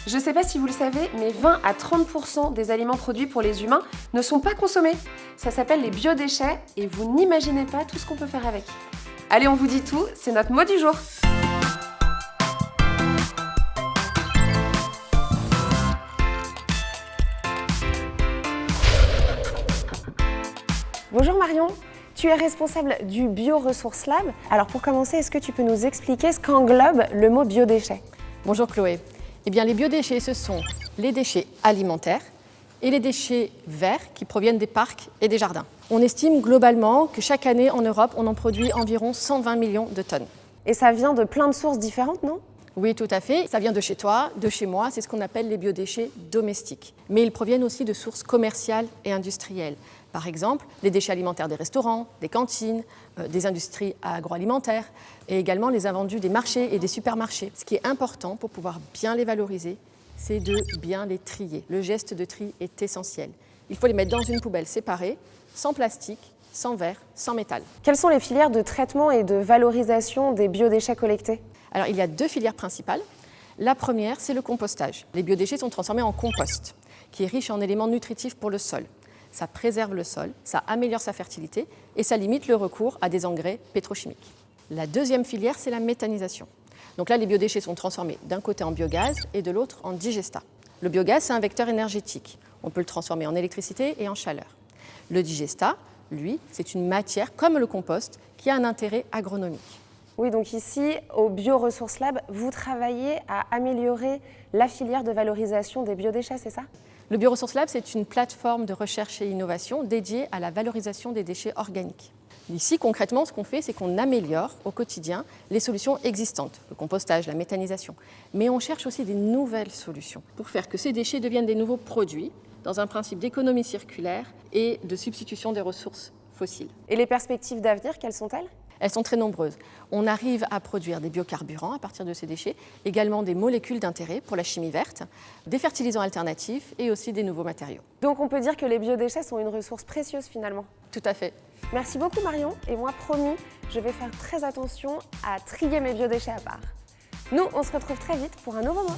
Je sais pas si vous le savez, mais 20 à 30% des aliments produits pour les humains ne sont pas consommés. Ça s'appelle les biodéchets et vous n'imaginez pas tout ce qu'on peut faire avec. Allez, on vous dit tout, c'est notre mot du jour. Bonjour Marion, tu es responsable du Bioresources Lab. Alors pour commencer, est-ce que tu peux nous expliquer ce qu'englobe le mot biodéchets? Bonjour Chloé. Eh bien, les biodéchets, ce sont les déchets alimentaires et les déchets verts qui proviennent des parcs et des jardins. On estime globalement que chaque année en Europe, on en produit environ 120 millions de tonnes. Et ça vient de plein de sources différentes, non? Oui, tout à fait. Ça vient de chez toi, de chez moi. C'est ce qu'on appelle les biodéchets domestiques. Mais ils proviennent aussi de sources commerciales et industrielles. Par exemple, les déchets alimentaires des restaurants, des cantines, des industries agroalimentaires et également les invendus des marchés et des supermarchés. Ce qui est important pour pouvoir bien les valoriser, c'est de bien les trier. Le geste de tri est essentiel. Il faut les mettre dans une poubelle séparée, sans plastique, sans verre, sans métal. Quelles sont les filières de traitement et de valorisation des biodéchets collectés? Alors, il y a deux filières principales. La première, c'est le compostage. Les biodéchets sont transformés en compost, qui est riche en éléments nutritifs pour le sol. Ça préserve le sol, ça améliore sa fertilité et ça limite le recours à des engrais pétrochimiques. La deuxième filière, c'est la méthanisation. Donc là, les biodéchets sont transformés d'un côté en biogaz et de l'autre en digestat. Le biogaz, c'est un vecteur énergétique. On peut le transformer en électricité et en chaleur. Le digestat, lui, c'est une matière comme le compost qui a un intérêt agronomique. Oui, donc ici, au Bioresources Lab, vous travaillez à améliorer la filière de valorisation des biodéchets, c'est ça? Le Bioresources Lab, c'est une plateforme de recherche et innovation dédiée à la valorisation des déchets organiques. Ici, concrètement, ce qu'on fait, c'est qu'on améliore au quotidien les solutions existantes, le compostage, la méthanisation. Mais on cherche aussi des nouvelles solutions pour faire que ces déchets deviennent des nouveaux produits dans un principe d'économie circulaire et de substitution des ressources fossiles. Et les perspectives d'avenir, quelles sont-elles? Elles sont très nombreuses. On arrive à produire des biocarburants à partir de ces déchets, également des molécules d'intérêt pour la chimie verte, des fertilisants alternatifs et aussi des nouveaux matériaux. Donc on peut dire que les biodéchets sont une ressource précieuse finalement. Tout à fait. Merci beaucoup Marion, et moi promis, je vais faire très attention à trier mes biodéchets à part. Nous, on se retrouve très vite pour un nouveau mois.